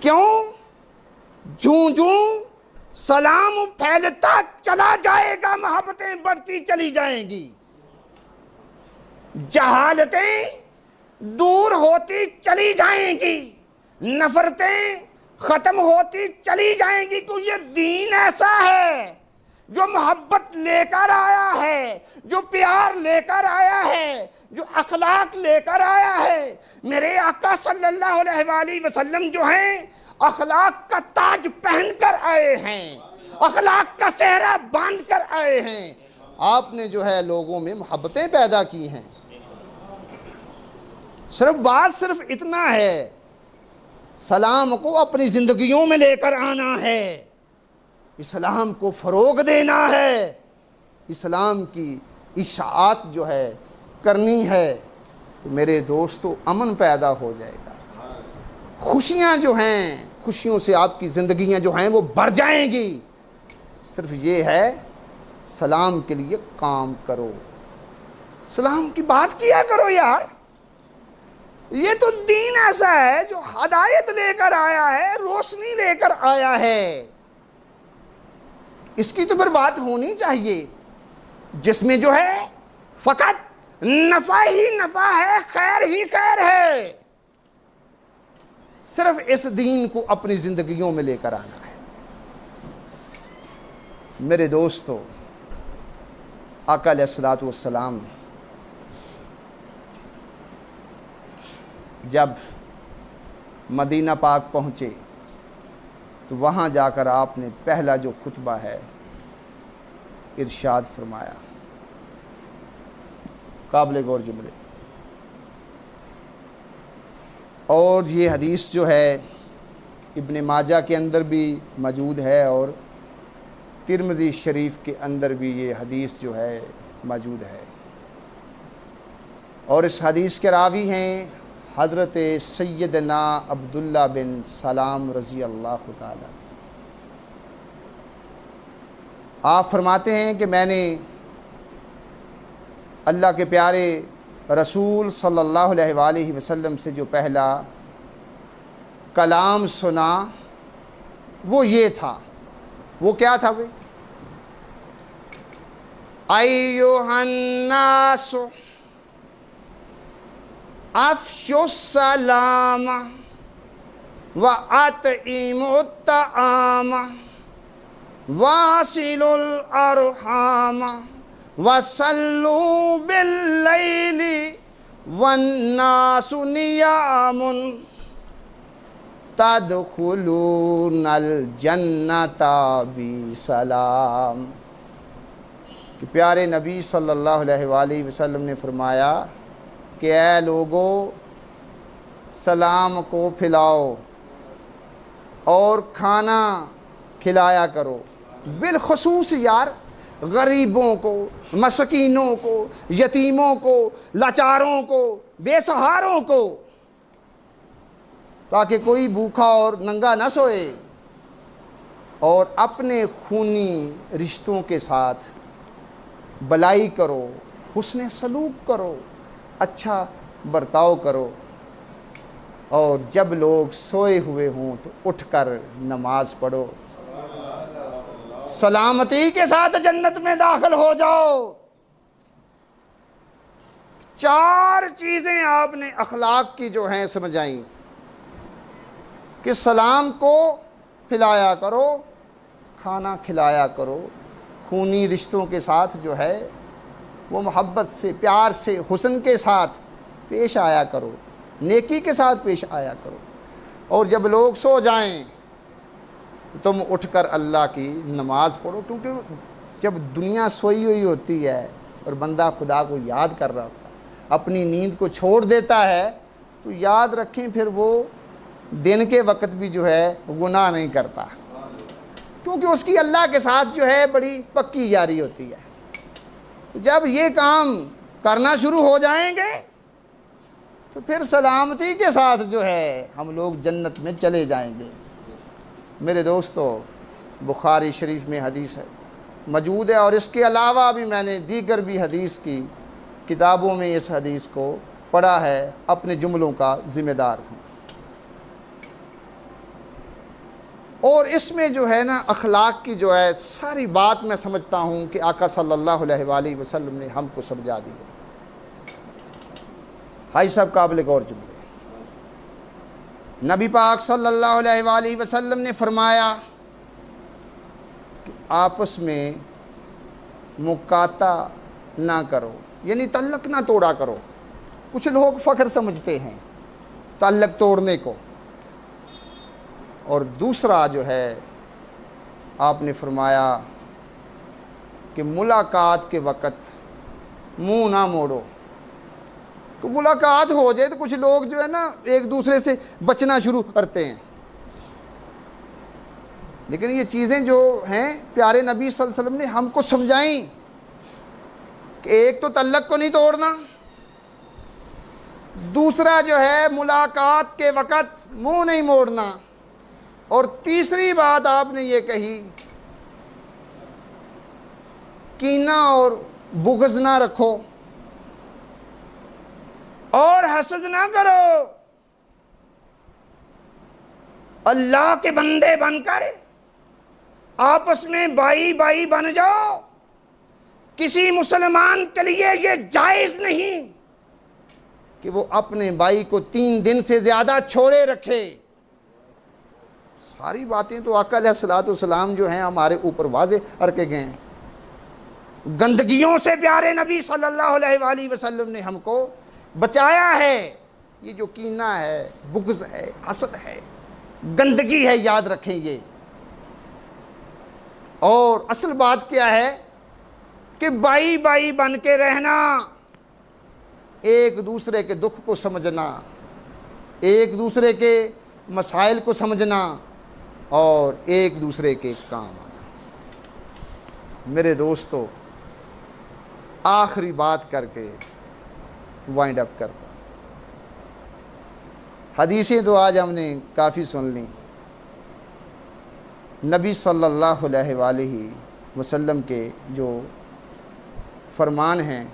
کیوں؟ جوں جوں سلام پھیلتا چلا جائے گا، محبتیں بڑھتی چلی جائیں گی، جہالتیں دور ہوتی چلی جائیں گی، نفرتیں ختم ہوتی چلی جائیں گی، کہ یہ دین ایسا ہے جو محبت لے کر آیا ہے، جو پیار لے کر آیا ہے، جو اخلاق لے کر آیا ہے۔ میرے آقا صلی اللہ علیہ وآلہ وسلم جو ہیں اخلاق کا تاج پہن کر آئے ہیں، اخلاق کا سہرا باندھ کر آئے ہیں۔ آپ نے جو ہے لوگوں میں محبتیں پیدا کی ہیں۔ صرف اتنا ہے، سلام کو اپنی زندگیوں میں لے کر آنا ہے، اسلام کو فروغ دینا ہے، اسلام کی اشاعت جو ہے کرنی ہے، تو میرے دوستو امن پیدا ہو جائے گا، خوشیاں جو ہیں، خوشیوں سے آپ کی زندگیاں جو ہیں وہ بڑھ جائیں گی۔ صرف یہ ہے سلام کے لیے کام کرو، سلام کی بات کیا کرو یار۔ یہ تو دین ایسا ہے جو ہدایت لے کر آیا ہے، روشنی لے کر آیا ہے، اس کی تو پھر بات ہونی چاہیے، جس میں جو ہے فقط نفع ہی نفع ہے، خیر ہی خیر ہے۔ صرف اس دین کو اپنی زندگیوں میں لے کر آنا ہے۔ میرے دوستو، آقا علیہ الصلوۃ والسلام جب مدینہ پاک پہنچے تو وہاں جا کر آپ نے پہلا جو خطبہ ہے ارشاد فرمایا، قابل غور جملے، اور یہ حدیث جو ہے ابن ماجہ کے اندر بھی موجود ہے اور ترمذی شریف کے اندر بھی یہ حدیث جو ہے موجود ہے، اور اس حدیث کے راوی ہیں حضرت سیدنا عبداللہ بن سلام رضی اللہ تعالی۔ آپ فرماتے ہیں کہ میں نے اللہ کے پیارے رسول صلی اللہ علیہ وآلہ وسلم سے جو پہلا کلام سنا وہ یہ تھا۔ وہ کیا تھا؟ وہ ایھا الناس افشوا السلام واطعموا الطعام واصلوا الارحام وصلوا باللیل والناس نیام تدخلون الجنۃ بسلام۔ کہ پیارے نبی صلی اللہ علیہ وآلہ وسلم نے فرمایا کہ اے لوگو، سلام کو پھیلاؤ اور کھانا کھلایا کرو، بالخصوص یار غریبوں کو، مسکینوں کو، یتیموں کو، لاچاروں کو، بے سہاروں کو، تاکہ کوئی بھوکا اور ننگا نہ سوئے، اور اپنے خونی رشتوں کے ساتھ بلائی کرو، حسن سلوک کرو، اچھا برتاؤ کرو، اور جب لوگ سوئے ہوئے ہوں تو اٹھ کر نماز پڑھو، سلامتی کے ساتھ جنت میں داخل ہو جاؤ۔ 4 چیزیں آپ نے اخلاق کی جو ہیں سمجھائیں کہ سلام کو پھیلایا کرو، کھانا کھلایا کرو، خونی رشتوں کے ساتھ جو ہے وہ محبت سے، پیار سے، حسن کے ساتھ پیش آیا کرو، نیکی کے ساتھ پیش آیا کرو، اور جب لوگ سو جائیں تم اٹھ کر اللہ کی نماز پڑھو، کیونکہ جب دنیا سوئی ہوئی ہوتی ہے اور بندہ خدا کو یاد کر رہا ہوتا ہے، اپنی نیند کو چھوڑ دیتا ہے، تو یاد رکھیں پھر وہ دن کے وقت بھی جو ہے گناہ نہیں کرتا، کیونکہ اس کی اللہ کے ساتھ جو ہے بڑی پکی یاری ہوتی ہے۔ تو جب یہ کام کرنا شروع ہو جائیں گے تو پھر سلامتی کے ساتھ جو ہے ہم لوگ جنت میں چلے جائیں گے۔ میرے دوستو، بخاری شریف میں حدیث ہے موجود ہے، اور اس کے علاوہ بھی میں نے دیگر بھی حدیث کی کتابوں میں اس حدیث کو پڑھا ہے، اپنے جملوں کا ذمہ دار ہوں۔ اور اس میں جو ہے نا اخلاق کی جو ہے ساری بات میں سمجھتا ہوں کہ آقا صلی اللہ علیہ وآلہ وسلم نے ہم کو سمجھا دی ہے۔ بھائی صاحب قابل غور جملے، نبی پاک صلی اللہ علیہ وآلہ وسلم نے فرمایا کہ آپس میں مقاطع نہ کرو، یعنی تعلق نہ توڑا کرو۔ کچھ لوگ فخر سمجھتے ہیں تعلق توڑنے کو۔ اور دوسرا جو ہے آپ نے فرمایا کہ ملاقات کے وقت منہ نہ موڑو۔ کہ ملاقات ہو جائے تو کچھ لوگ جو ہے نا ایک دوسرے سے بچنا شروع کرتے ہیں، لیکن یہ چیزیں جو ہیں پیارے نبی صلی اللہ علیہ وسلم نے ہم کو سمجھائیں کہ ایک تو تعلق کو نہیں توڑنا، دوسرا جو ہے ملاقات کے وقت منہ نہیں موڑنا، اور تیسری بات آپ نے یہ کہی کینہ اور بغض نہ رکھو اور حسد نہ کرو۔ اللہ کے بندے بن کر آپس میں بھائی بھائی بن جاؤ۔ کسی مسلمان کے لیے یہ جائز نہیں کہ وہ اپنے بھائی کو 3 دن سے زیادہ چھوڑے رکھے۔ ساری باتیں تو آقا علیہ الصلوۃ والسلام جو ہیں ہمارے اوپر واضح کر کے گئے ہیں۔ گندگیوں سے پیارے نبی صلی اللہ علیہ وآلہ وسلم نے ہم کو بچایا ہے۔ یہ جو کینہ ہے، بغض ہے، حسد ہے، گندگی ہے، یاد رکھیں یہ۔ اور اصل بات کیا ہے کہ بھائی بھائی بن کے رہنا، ایک دوسرے کے دکھ کو سمجھنا، ایک دوسرے کے مسائل کو سمجھنا، اور ایک دوسرے کے کام آنا۔ میرے دوستو، آخری بات کر کے وائنڈ اپ کرتا۔ حدیثیں تو آج ہم نے کافی سن لیں۔ نبی صلی اللہ علیہ وآلہ وسلم کے جو فرمان ہیں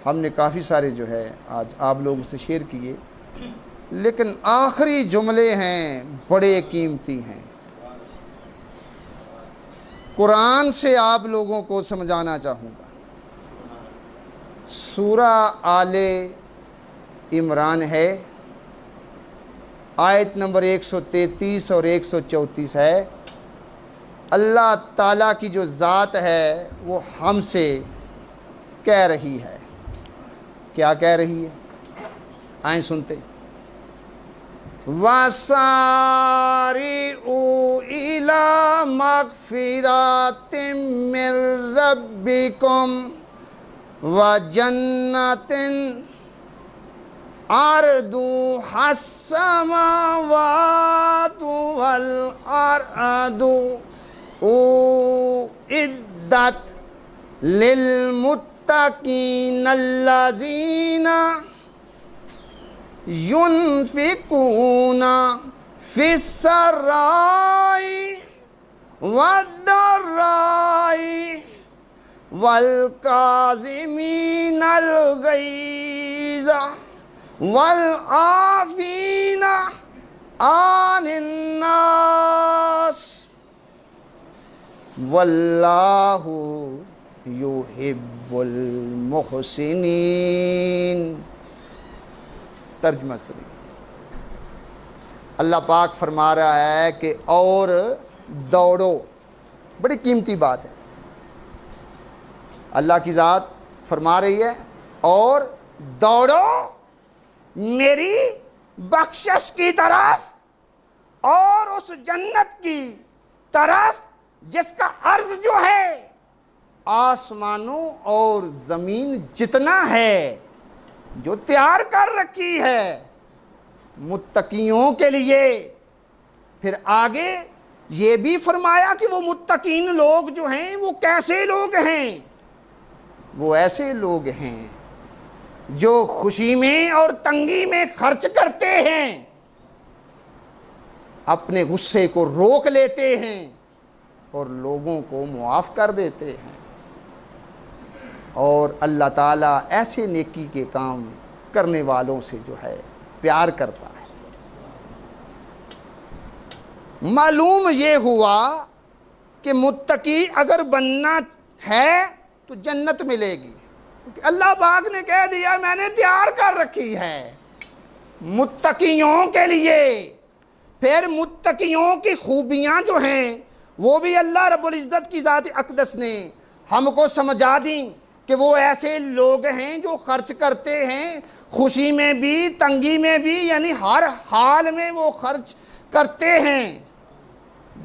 ہم نے کافی سارے جو ہے آج آپ لوگوں سے شیئر کیے، لیکن آخری جملے ہیں بڑے قیمتی ہیں۔ قرآن سے آپ لوگوں کو سمجھانا چاہوں گا۔ سورہ آل عمران ہے، آیت نمبر 133 اور 134 ہے۔ اللہ تعالیٰ کی جو ذات ہے وہ ہم سے کہہ رہی ہے۔ کیا کہہ رہی ہے؟ آئیں سنتے۔ وَسَارِعُوا إِلَى مَغْفِرَةٍ مِّن رَّبِّكُمْ وَجَنَّةٍ عَرْضُهَا السَّمَاوَاتُ وَالْأَرْضُ أُعِدَّتْ لِلْمُتَّقِينَ الَّذِينَ ينفقون في السراء والضراء والكاظمين الغيظ والعافين عن الناس واللہ يحب المحسنین۔ ترجمہ سنی۔ اللہ پاک فرما رہا ہے کہ اور دوڑو، بڑی قیمتی بات ہے۔ اللہ کی ذات فرما رہی ہے اور دوڑو میری بخشش کی طرف اور اس جنت کی طرف جس کا عرض جو ہے آسمانوں اور زمین جتنا ہے، جو تیار کر رکھی ہے متقیوں کے لیے۔ پھر آگے یہ بھی فرمایا کہ وہ متقین لوگ جو ہیں وہ کیسے لوگ ہیں؟ وہ ایسے لوگ ہیں جو خوشی میں اور تنگی میں خرچ کرتے ہیں، اپنے غصے کو روک لیتے ہیں، اور لوگوں کو معاف کر دیتے ہیں، اور اللہ تعالیٰ ایسے نیکی کے کام کرنے والوں سے جو ہے پیار کرتا ہے۔ معلوم یہ ہوا کہ متقی اگر بننا ہے تو جنت ملے گی، کیونکہ اللہ پاک نے کہہ دیا میں نے تیار کر رکھی ہے متقیوں کے لیے۔ پھر متقیوں کی خوبیاں جو ہیں وہ بھی اللہ رب العزت کی ذات اقدس نے ہم کو سمجھا دیں کہ وہ ایسے لوگ ہیں جو خرچ کرتے ہیں، خوشی میں بھی تنگی میں بھی، یعنی ہر حال میں وہ خرچ کرتے ہیں،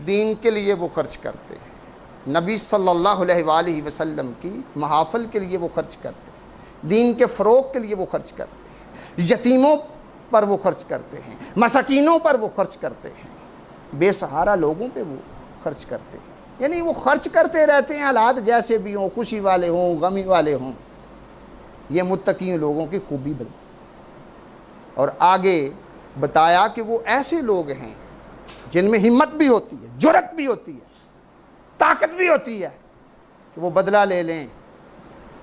دین کے لیے وہ خرچ کرتے ہیں، نبی صلی اللہ علیہ وآلہ وسلم کی محافل کے لیے وہ خرچ کرتے ہیں، دین کے فروغ کے لیے وہ خرچ کرتے ہیں، یتیموں پر وہ خرچ کرتے ہیں، مساکینوں پر وہ خرچ کرتے ہیں، بے سہارا لوگوں پہ وہ خرچ کرتے ہیں، یعنی وہ خرچ کرتے رہتے ہیں، حالات جیسے بھی ہوں، خوشی والے ہوں غمی والے ہوں۔ یہ متقی لوگوں کی خوبی بتائی، اور آگے بتایا کہ وہ ایسے لوگ ہیں جن میں ہمت بھی ہوتی ہے، جرأت بھی ہوتی ہے، طاقت بھی ہوتی ہے کہ وہ بدلہ لے لیں،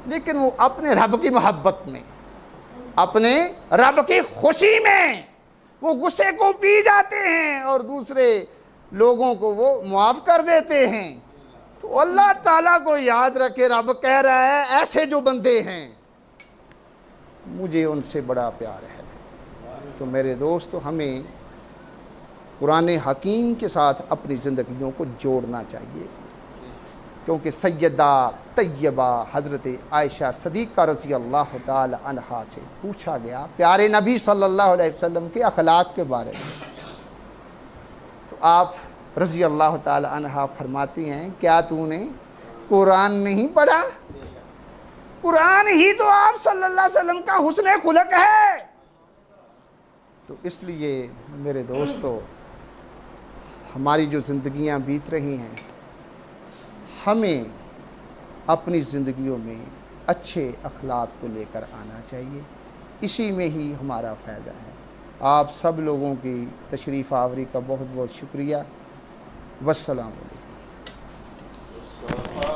لیکن وہ اپنے رب کی محبت میں، اپنے رب کی خوشی میں وہ غصے کو پی جاتے ہیں اور دوسرے لوگوں کو وہ معاف کر دیتے ہیں۔ تو اللہ تعالیٰ کو یاد رکھے، رب کہہ رہا ہے ایسے جو بندے ہیں مجھے ان سے بڑا پیار ہے۔ تو میرے دوستو، ہمیں قرآن حکیم کے ساتھ اپنی زندگیوں کو جوڑنا چاہیے، کیونکہ سیدہ طیبہ حضرت عائشہ صدیقہ رضی اللہ تعالی عنہا سے پوچھا گیا پیارے نبی صلی اللہ علیہ وسلم کے اخلاق کے بارے میں، تو آپ رضی اللہ تعالی عنہا فرماتی ہیں کیا تو نے قرآن نہیں پڑھا؟ قرآن ہی تو آپ صلی اللہ علیہ وسلم کا حسن خلق ہے۔ تو اس لیے میرے دوستو، ہماری جو زندگیاں بیت رہی ہیں، ہمیں اپنی زندگیوں میں اچھے اخلاق کو لے کر آنا چاہیے، اسی میں ہی ہمارا فائدہ ہے۔ آپ سب لوگوں کی تشریف آوری کا بہت بہت شکریہ۔ والسلام علیکم۔